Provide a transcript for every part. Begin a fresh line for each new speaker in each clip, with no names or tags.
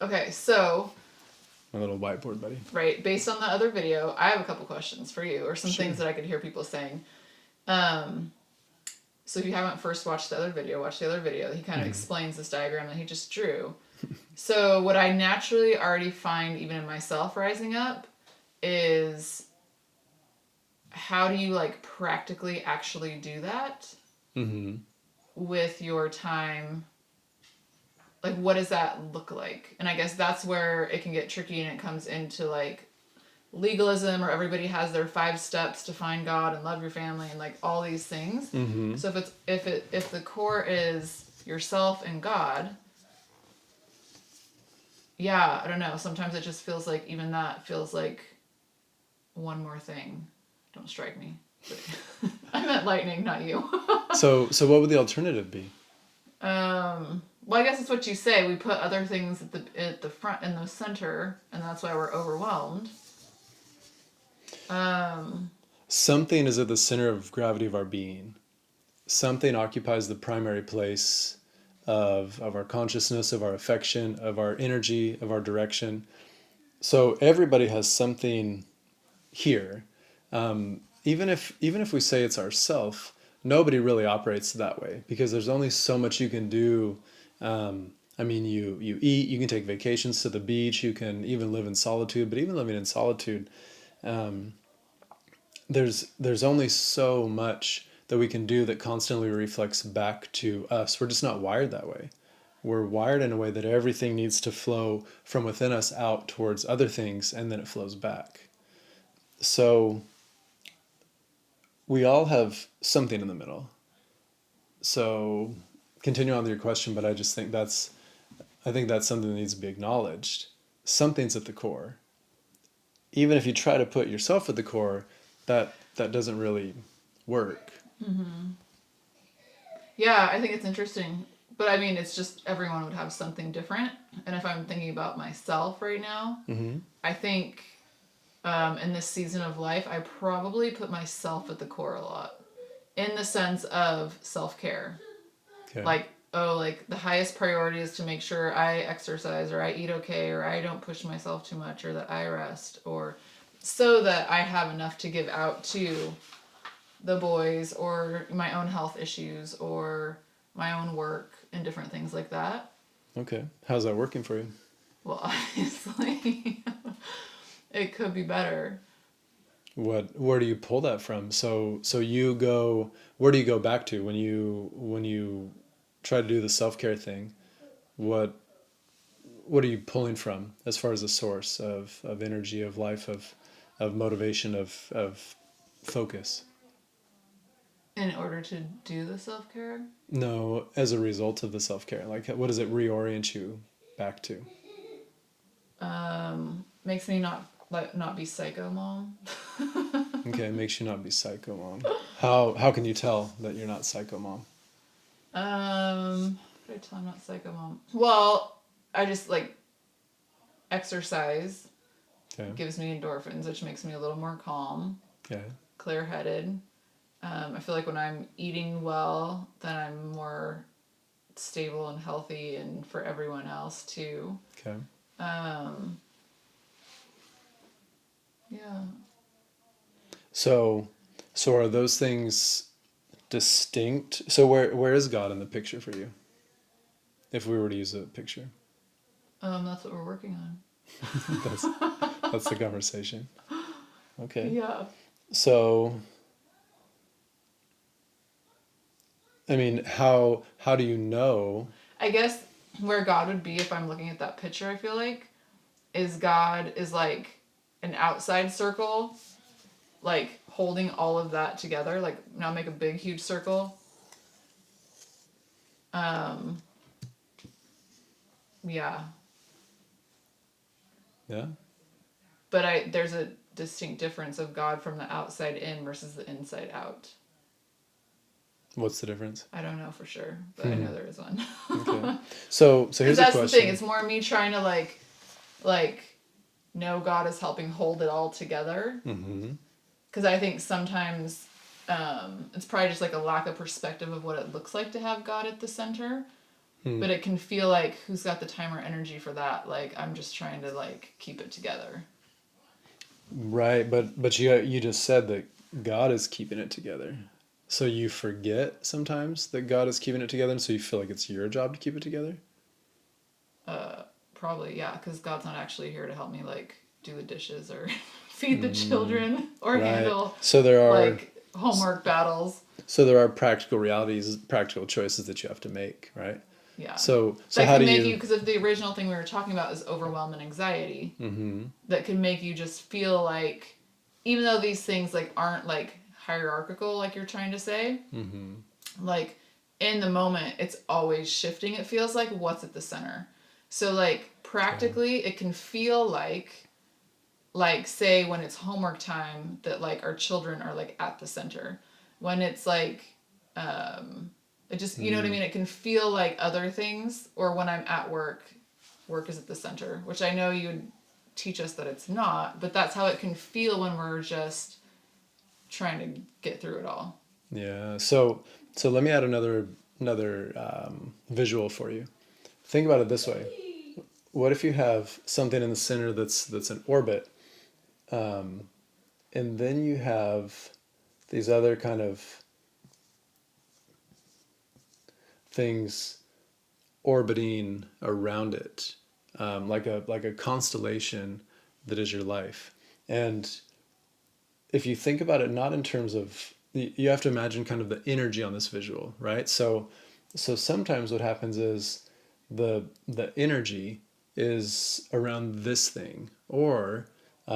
Okay, so
My little whiteboard buddy.
right, based on the other video, I have a couple questions for you, or some
Sure.
things that I could hear people saying. Um, so if you haven't first watched the other video, watch the other video. He kind of explains this diagram that he just drew. So what I naturally already find, even in myself rising up, is how do you like practically actually do that with your time? Like, what does that look like? And I guess that's where it can get tricky, and it comes into like legalism, or everybody has their 5 steps to find God and love your family and like all these things. So if the core is yourself and God, yeah, I don't know. Sometimes it just feels like even that feels like one more thing. Don't strike me. I meant lightning, not you.
So what would the alternative be?
Well, I guess it's what you say. We put other things at the front in the center, and that's why we're overwhelmed.
Something is at the center of gravity of our being. Something occupies the primary place of our consciousness, of our affection, of our energy, of our direction. So everybody has something here. Even if we say it's ourself, nobody really operates that way, because there's only so much you can do. I mean, you eat, you can take vacations to the beach, you can even live in solitude. But even living in solitude, there's only so much that we can do that constantly reflects back to us. We're just not wired that way. We're wired in a way that everything needs to flow from within us out towards other things, and then it flows back. So we all have something in the middle. So continue on with your question, but I just think I think that's something that needs to be acknowledged. Something's at the core. Even if you try to put yourself at the core, that doesn't really work.
Yeah, I think it's interesting. But I mean, it's just everyone would have something different. And if I'm thinking about myself right now, I think in this season of life, I probably put myself at the core a lot, in the sense of self care.
Okay.
Like, oh, like the highest priority is to make sure I exercise, or I eat okay, or I don't push myself too much, or that I rest, or so that I have enough to give out to the boys, or my own health issues, or my own work, and different things like that.
Okay. How's that working for you?
Well, obviously, it could be better.
Where do you pull that from? So you go, where do you go back to when you try to do the self-care thing? What what are you pulling from as far as a source of energy, of life, of motivation, of focus?
In order to do the self care,
No, as a result of the self-care. Like, what does it reorient you back to?
makes me not be psycho mom.
Okay, it makes you not be psycho mom. How can you tell that you're not psycho mom?
How do I tell I'm not psycho mom? Well, I just like exercise
Okay.
gives me endorphins, which makes me a little more calm,
Yeah.
clear headed. I feel like when I'm eating well, then I'm more stable and healthy, and for everyone else too.
Okay.
Um, yeah.
So so are those things distinct? So where is God in the picture for you? If we were to use a picture.
That's what we're working on.
that's that's the conversation. Okay.
Yeah.
So I mean, how do you know?
I guess where God would be if I'm looking at that picture, I feel like, is God is like an outside circle, like holding all of that together. Like, now make a big, huge circle. Um, yeah.
Yeah.
But there's a distinct difference of God from the outside in versus the inside out.
What's the difference?
I don't know for sure, but I know there is one.
Okay. So here's a
That's
question.
the thing. It's more me trying to like know God is helping hold it all together. Because I think sometimes it's probably just like a lack of perspective of what it looks like to have God at the center. But it can feel like, who's got the time or energy for that? Like, I'm just trying to like keep it together.
Right, but you just said that God is keeping it together. So you forget sometimes that God is keeping it together, and so you feel like it's your job to keep it together?
Probably, yeah, because God's not actually here to help me like do the dishes or feed the children or
Right.
handle
So there are
like homework battles.
so there are practical realities, practical choices that you have to make, right?
Yeah.
So
That
how
can
do
make you,
you
because if the original thing we were talking about is overwhelm and anxiety,
mm-hmm.
that can make you just feel like, even though these things like aren't like hierarchical, like you're trying to say, like in the moment, it's always shifting. It feels like what's at the center. So like practically, it can feel like say when it's homework time that like our children are like at the center. When it's like it just, you know what I mean, it can feel like other things. Or when I'm at work, work is at the center, which I know you would teach us that it's not, but that's how it can feel when we're just trying to get through it all.
Yeah. So let me add another visual for you. Think about it this way. What if you have something in the center that's an orbit, and then you have these other kind of things orbiting around it, like a constellation that is your life. And if you think about it, not in terms of you have to imagine kind of the energy on this visual, right? So sometimes what happens is the energy is around this thing, or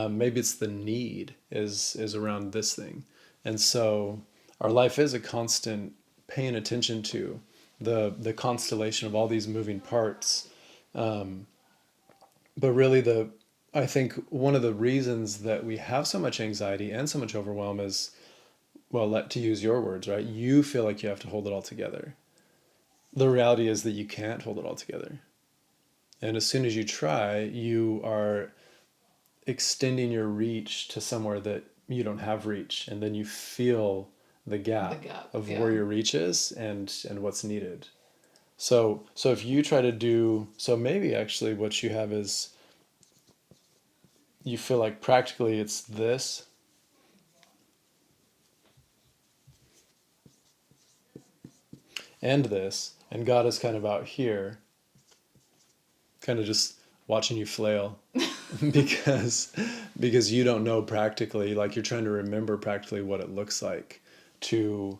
maybe it's the need is around this thing, and so our life is a constant paying attention to the constellation of all these moving parts. But really, I think one of the reasons that we have so much anxiety and so much overwhelm is, well, to use your words, right? You feel like you have to hold it all together. The reality is that you can't hold it all together. And as soon as you try, you are extending your reach to somewhere that you don't have reach. And then you feel the
The
gap
gap,
of
yeah.
where your reach is and what's needed. So if you try to do, so maybe actually what you have is you feel like practically it's this and this, and God is kind of out here, kind of just watching you flail because you don't know practically, like you're trying to remember practically what it looks like to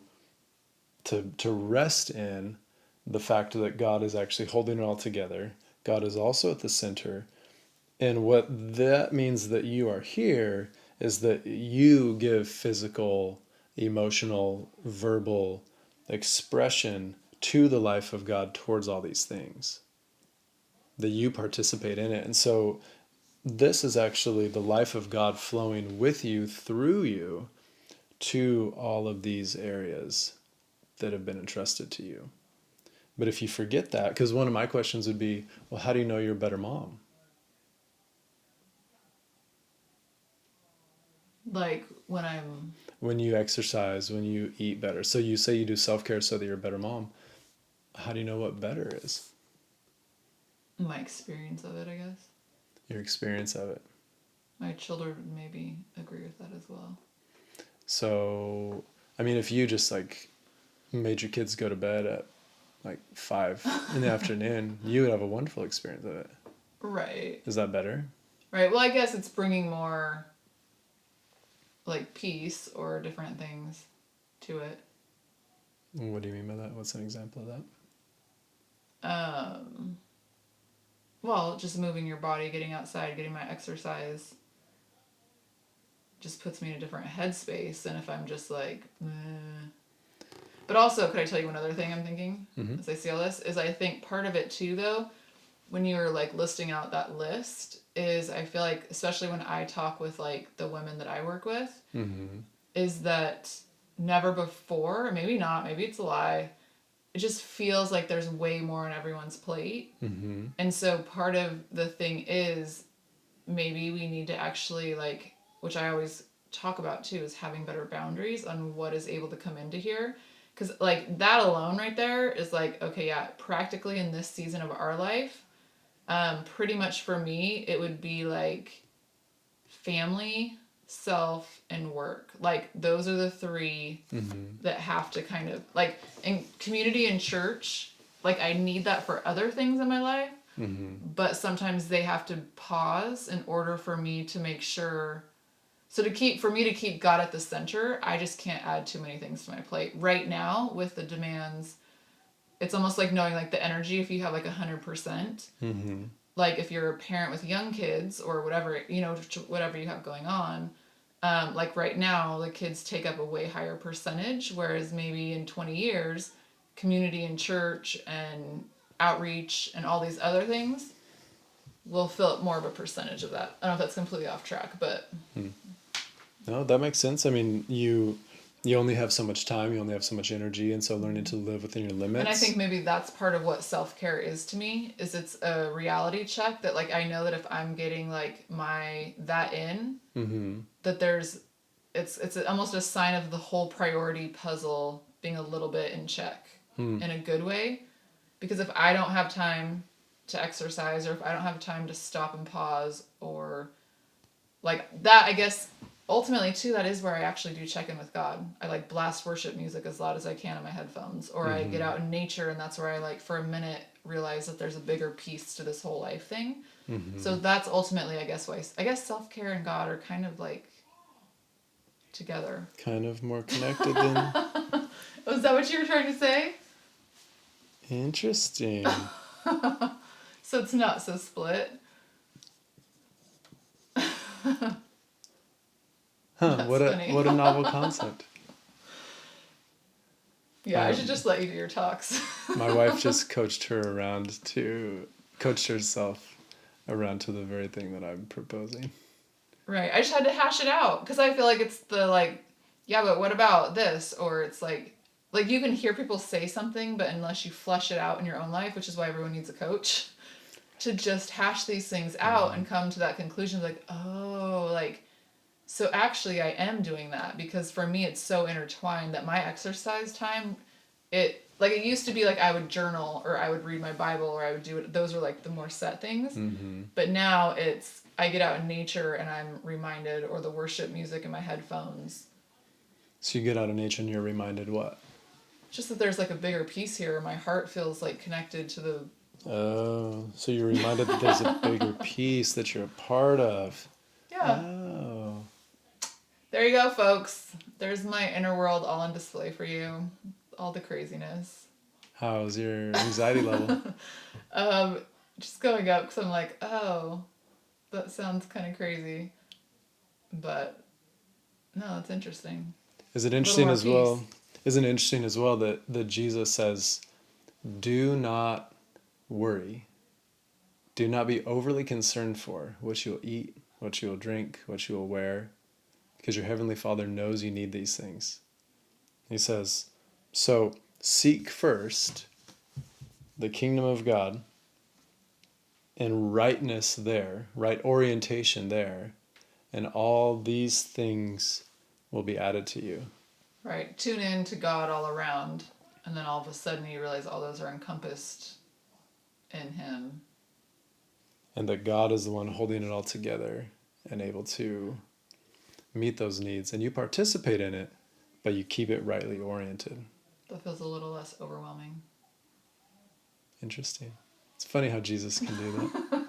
to rest in the fact that God is actually holding it all together. God is also at the center. And what that means that you are here is that you give physical, emotional, verbal expression to the life of God towards all these things, that you participate in it. And so this is actually the life of God flowing with you, through you, to all of these areas that have been entrusted to you. But if you forget that, because one of my questions would be, well, how do you know you're a better mom?
Like when
you exercise, when you eat better. So you say you do self-care so that you're a better mom. How do you know what better is?
my experience of it, I guess.
Your experience of it.
My children maybe agree with that as well.
So, I mean, if you just like made your kids go to bed at like 5 in the afternoon, you would have a wonderful experience of it.
Right.
Is that better?
Right. Well, I guess it's bringing more like peace or different things to it.
What do you mean by that? What's an example of that?
Well, just moving your body, getting outside, getting my exercise just puts me in a different headspace than if I'm just like, meh. But also, could I tell you one other thing I'm thinking as I see all this? Is I think part of it too, though, when you were like listing out that list, is I feel like, especially when I talk with like the women that I work with, is that never before, or maybe not, maybe it's a lie, it just feels like there's way more on everyone's plate. And so part of the thing is maybe we need to actually like, which I always talk about too, is having better boundaries on what is able to come into here. Because, like, that alone right there is like, okay, yeah, practically in this season of our life, pretty much for me, it would be like family, self, and work. Like, those are the three that have to kind of, like, in community and church, like, I need that for other things in my life, but sometimes they have to pause in order for me to make sure. So for me to keep God at the center, I just can't add too many things to my plate. Right now, with the demands, it's almost like knowing, like, the energy, if you have like 100%. Like, if you're a parent with young kids or whatever, whatever you have going on, like right now, the kids take up a way higher percentage, whereas maybe in 20 years, community and church and outreach and all these other things will fill up more of a percentage of that. I don't know if that's completely off track, but...
No, that makes sense. I mean, you only have so much time, you only have so much energy, and so learning to live within your limits.
And I think maybe that's part of what self-care is to me, is it's a reality check that, like, I know that if I'm getting, like, that in, that it's almost a sign of the whole priority puzzle being a little bit in check in a good way. Because if I don't have time to exercise, or if I don't have time to stop and pause, or like that, I guess ultimately too, that is where I actually do check in with God. I like blast worship music as loud as I can in my headphones, or I get out in nature, and that's where I, like, for a minute realize that there's a bigger piece to this whole life thing. So that's ultimately, I guess, why self-care and God are kind of like together.
Kind of more connected than...
Was that what you were trying to say?
Interesting.
So it's not so split.
Huh, what a novel concept.
Yeah, I should just let you do your talks.
My wife just coached herself around to the very thing that I'm proposing.
Right. I just had to hash it out, because I feel like it's the, like, yeah, but what about this? Or it's like you can hear people say something, but unless you flesh it out in your own life, which is why everyone needs a coach, to just hash these things out and come to that conclusion, like, oh, like, so actually I am doing that, because for me it's so intertwined that my exercise time, it used to be like I would journal, or I would read my Bible, or I would do it. Those were like the more set things. But now it's, I get out in nature and I'm reminded, or the worship music in my headphones.
So you get out of nature and you're reminded what?
Just that there's like a bigger piece here. My heart feels like connected to the...
Oh, so you're reminded that there's a bigger piece that you're a part of.
Yeah.
Oh.
There you go, folks. There's my inner world all on display for you. All the craziness.
How's your anxiety level?
Just going up, because I'm like, oh, that sounds kind of crazy. But no, it's interesting.
Is it interesting as well? Isn't it interesting as well that Jesus says, do not worry. Do not be overly concerned for what you will eat, what you will drink, what you will wear, because your Heavenly Father knows you need these things. He says, so seek first the kingdom of God and rightness there, right orientation there, and all these things will be added to you.
Right. Tune in to God all around, and then all of a sudden you realize all those are encompassed in Him.
And that God is the one holding it all together and able to meet those needs. And you participate in it, but you keep it rightly oriented.
That feels a little less overwhelming.
Interesting. It's funny how Jesus can do that.